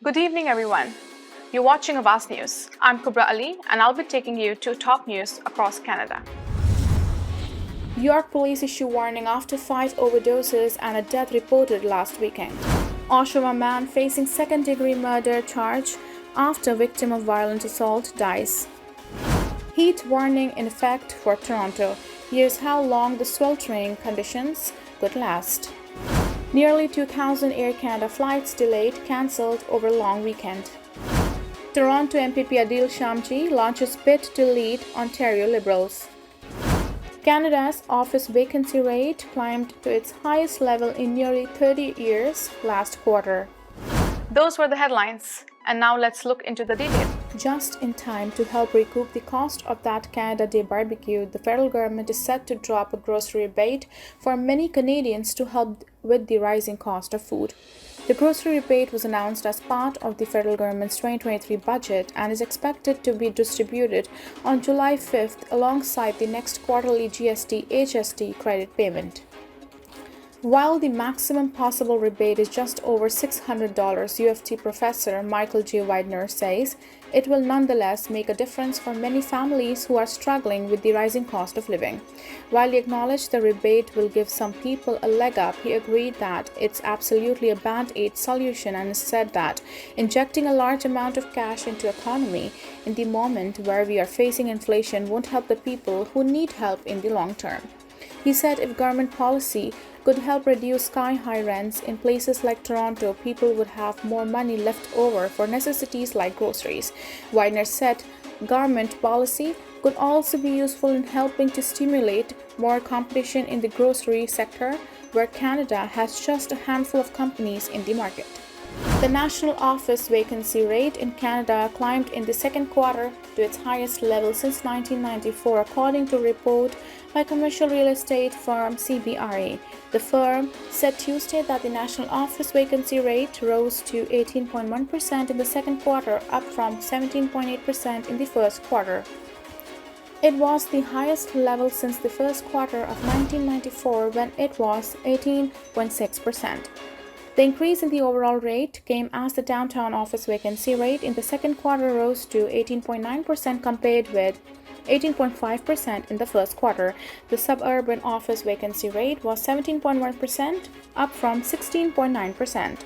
Good evening, everyone. You're watching Awaz News. I'm Kubra Ali, and I'll be taking you to top news across Canada. York police issue warning after 5 overdoses and a death reported last weekend. Oshawa man facing second-degree murder charge after victim of violent assault dies. Heat warning in effect for Toronto. Here's how long the sweltering conditions could last. Nearly 2,000 Air Canada flights delayed, cancelled over long weekend. Toronto MPP Adil Shamji launches bid to lead Ontario Liberals. Canada's office vacancy rate climbed to its highest level in nearly 30 years last quarter. Those were the headlines, and now let's look into the detail. Just in time to help recoup the cost of that Canada Day barbecue, the federal government is set to drop a grocery rebate for many Canadians to help with the rising cost of food. The grocery rebate was announced as part of the federal government's 2023 budget and is expected to be distributed on July 5th alongside the next quarterly GST/HST credit payment. While the maximum possible rebate is just over $600, UFT professor Michael J. Widener says it will nonetheless make a difference for many families who are struggling with the rising cost of living. While he acknowledged the rebate will give some people a leg up, he agreed that it's absolutely a band-aid solution and said that injecting a large amount of cash into the economy in the moment where we are facing inflation won't help the people who need help in the long term. He said if government policy could help reduce sky-high rents in places like Toronto, people would have more money left over for necessities like groceries. Widener said government policy could also be useful in helping to stimulate more competition in the grocery sector, where Canada has just a handful of companies in the market. The national office vacancy rate in Canada climbed in the second quarter to its highest level since 1994, according to a report by commercial real estate firm CBRE. The firm said Tuesday that the national office vacancy rate rose to 18.1% in the second quarter, up from 17.8% in the first quarter. It was the highest level since the first quarter of 1994, when it was 18.6%. The increase in the overall rate came as the downtown office vacancy rate in the second quarter rose to 18.9% compared with 18.5% in the first quarter. The suburban office vacancy rate was 17.1%, up from 16.9%.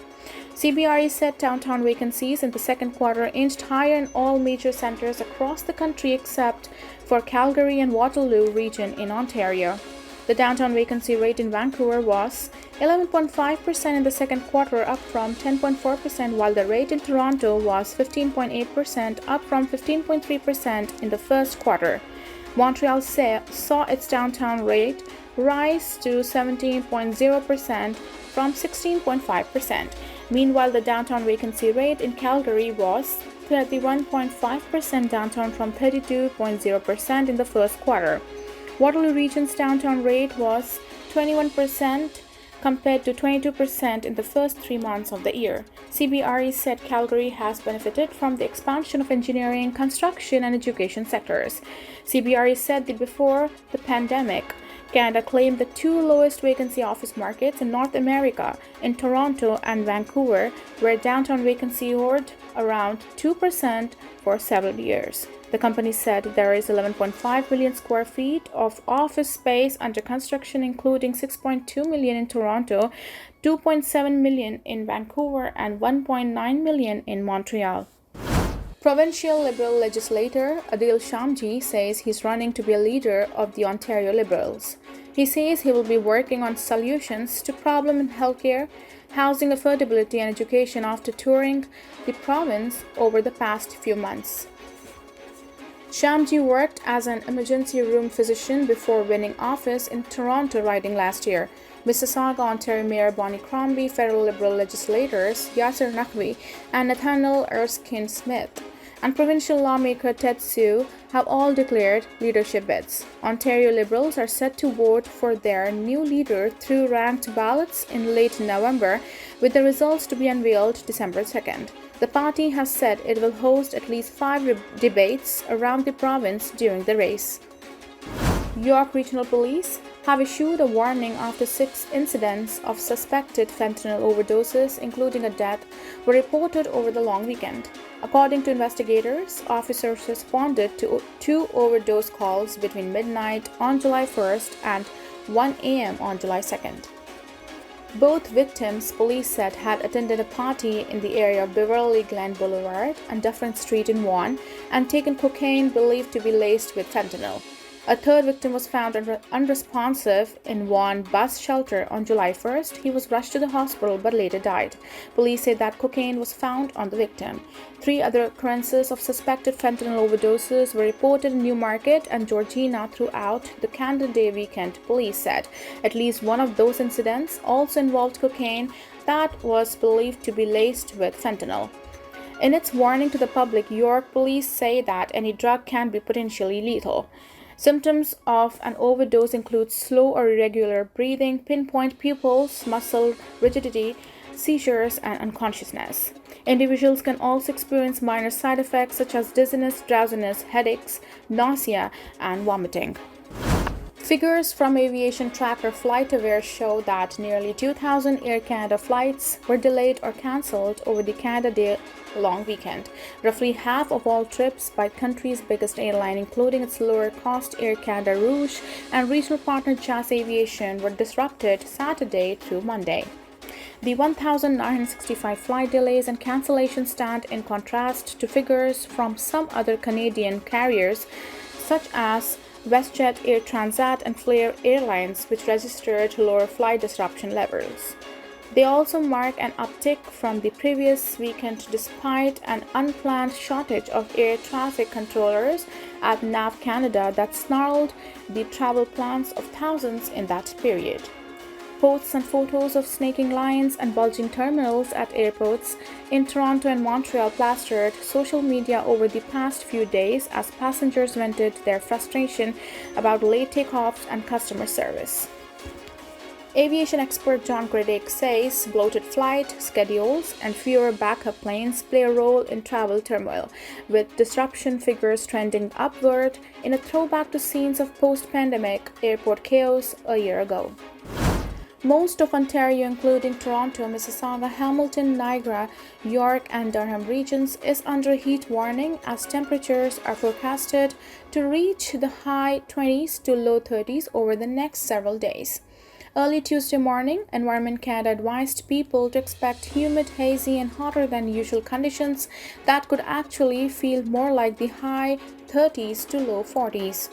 CBRE said downtown vacancies in the second inched inched higher in all major centers across the country except for Calgary and Waterloo region in Ontario. The downtown vacancy rate in Vancouver was 11.5% in the second quarter, up from 10.4%, while the rate in Toronto was 15.8%, up from 15.3% in the first quarter. Montreal saw its downtown rate rise to 17.0% from 16.5%. Meanwhile, the downtown vacancy rate in Calgary was 31.5% downtown from 32.0% in the first quarter. Waterloo region's downtown rate was 21% compared to 22% in the first 3 months of the year. CBRE said Calgary has benefited from the expansion of engineering, construction, and education sectors. CBRE said that before the pandemic, Canada claimed the two lowest vacancy office markets in North America, in Toronto and Vancouver, where downtown vacancy hovered around 2% for several years. The company said there is 11.5 million square feet of office space under construction, including 6.2 million in Toronto, 2.7 million in Vancouver, and 1.9 million in Montreal. Provincial Liberal legislator Adil Shamji says he's running to be a leader of the Ontario Liberals. He says he will be working on solutions to problems in healthcare, housing affordability, and education after touring the province over the past few months. Shamji worked as an emergency room physician before winning office in Toronto riding last year. Mississauga, Ontario Mayor Bonnie Crombie, federal Liberal legislators Yasser Naqvi and Nathaniel Erskine Smith, and provincial lawmaker Ted Sue have all declared leadership bids. Ontario Liberals are set to vote for their new leader through ranked ballots in late November, with the results to be unveiled December 2nd. The party has said it will host at least 5 debates around the province during the race. York Regional Police have issued a warning after 6 incidents of suspected fentanyl overdoses, including a death, were reported over the long weekend. According to investigators, officers responded to 2 overdose calls between midnight on July 1st and 1 a.m. on July 2nd. Both victims, police said, had attended a party in the area of Beverly Glen Boulevard and Dufferin Street in Vaughan and taken cocaine believed to be laced with fentanyl. A third victim was found unresponsive in Vaughan bus shelter on July 1st. He was rushed to the hospital but later died. Police say that cocaine was found on the victim. 3 other occurrences of suspected fentanyl overdoses were reported in Newmarket and Georgina throughout the Canada Day weekend, police said. At least one of those incidents also involved cocaine that was believed to be laced with fentanyl. In its warning to the public, York police say that any drug can be potentially lethal. Symptoms of an overdose include slow or irregular breathing, pinpoint pupils, muscle rigidity, seizures, and unconsciousness. Individuals can also experience minor side effects such as dizziness, drowsiness, headaches, nausea, and vomiting. Figures from aviation tracker FlightAware show that nearly 2,000 Air Canada flights were delayed or cancelled over the Canada Day long weekend. Roughly half of all trips by the country's biggest airline, including its lower-cost Air Canada Rouge and regional partner Jazz Aviation, were disrupted Saturday through Monday. The 1,965 flight delays and cancellations stand in contrast to figures from some other Canadian carriers, such as WestJet, Air Transat, and Flair Airlines, which registered lower flight disruption levels. They also mark an uptick from the previous weekend despite an unplanned shortage of air traffic controllers at NAV Canada that snarled the travel plans of thousands in that period. Posts and photos of snaking lines and bulging terminals at airports in Toronto and Montreal plastered social media over the past few days as passengers vented their frustration about late takeoffs and customer service. Aviation expert John Gredick says bloated flight schedules and fewer backup planes play a role in travel turmoil, with disruption figures trending upward in a throwback to scenes of post-pandemic airport chaos a year ago. Most of Ontario, including Toronto, Mississauga, Hamilton, Niagara, York, and Durham regions, is under a heat warning as temperatures are forecasted to reach the high 20s to low 30s over the next several days. Early Tuesday morning, Environment Canada advised people to expect humid, hazy, and hotter than usual conditions that could actually feel more like the high 30s to low 40s.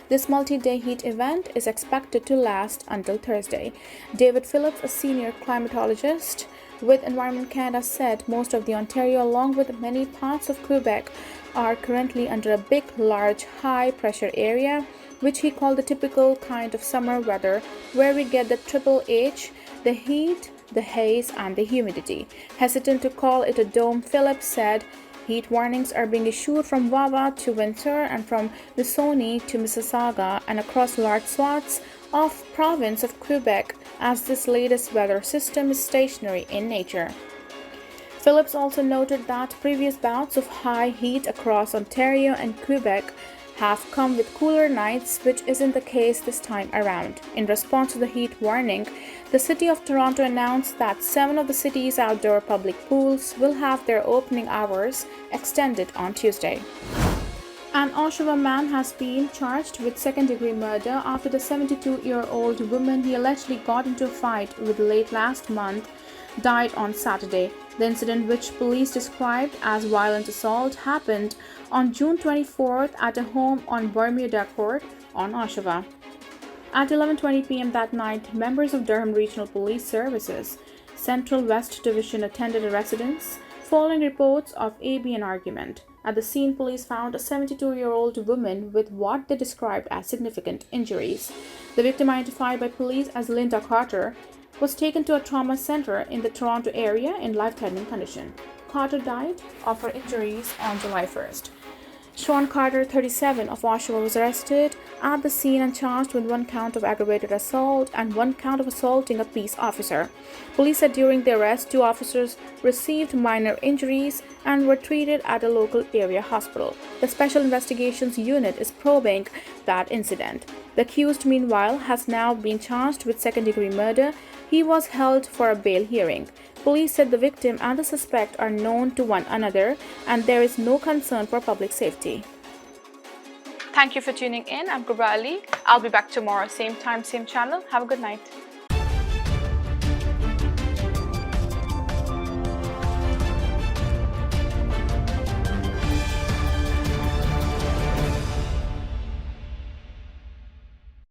This multi-day heat event is expected to last until Thursday. David Phillips, a senior climatologist with Environment Canada, said most of the Ontario, along with many parts of Quebec, are currently under a big, large, high-pressure area, which he called the typical kind of summer weather, where we get the triple H, the heat, the haze, and the humidity. Hesitant to call it a dome, Phillips said, heat warnings are being issued from Wawa to Windsor and from Wisconsin to Mississauga and across large swaths of province of Quebec as this latest weather system is stationary in nature. Phillips also noted that previous bouts of high heat across Ontario and Quebec have come with cooler nights, which isn't the case this time around. In response to the heat warning, the City of Toronto announced that 7 of the city's outdoor public pools will have their opening hours extended on Tuesday. An Oshawa man has been charged with second-degree murder after the 72-year-old woman he allegedly got into a fight with late last month died on Saturday. The incident, which police described as violent assault, happened on June 24th at a home on Bermuda Court on Oshawa. At 11:20 p.m. that night, members of Durham Regional Police Services Central West Division attended a residence following reports of an argument. At the scene, police found a 72-year-old woman with what they described as significant injuries. The victim, identified by police as Linda Carter, was taken to a trauma center in the Toronto area in life-threatening condition. Carter died of her injuries on July 1st. Sean Carter, 37, of Oshawa, was arrested at the scene and charged with 1 count of aggravated assault and 1 count of assaulting a peace officer. Police said during the arrest, 2 officers received minor injuries and were treated at a local area hospital. The Special Investigations Unit is probing that incident. The accused, meanwhile, has now been charged with second-degree murder. He was held for a bail hearing. Police said the victim and the suspect are known to one another and there is no concern for public safety. Thank you for tuning in. I'm Kubra Ali. I'll be back tomorrow, same time, same channel. Have a good night.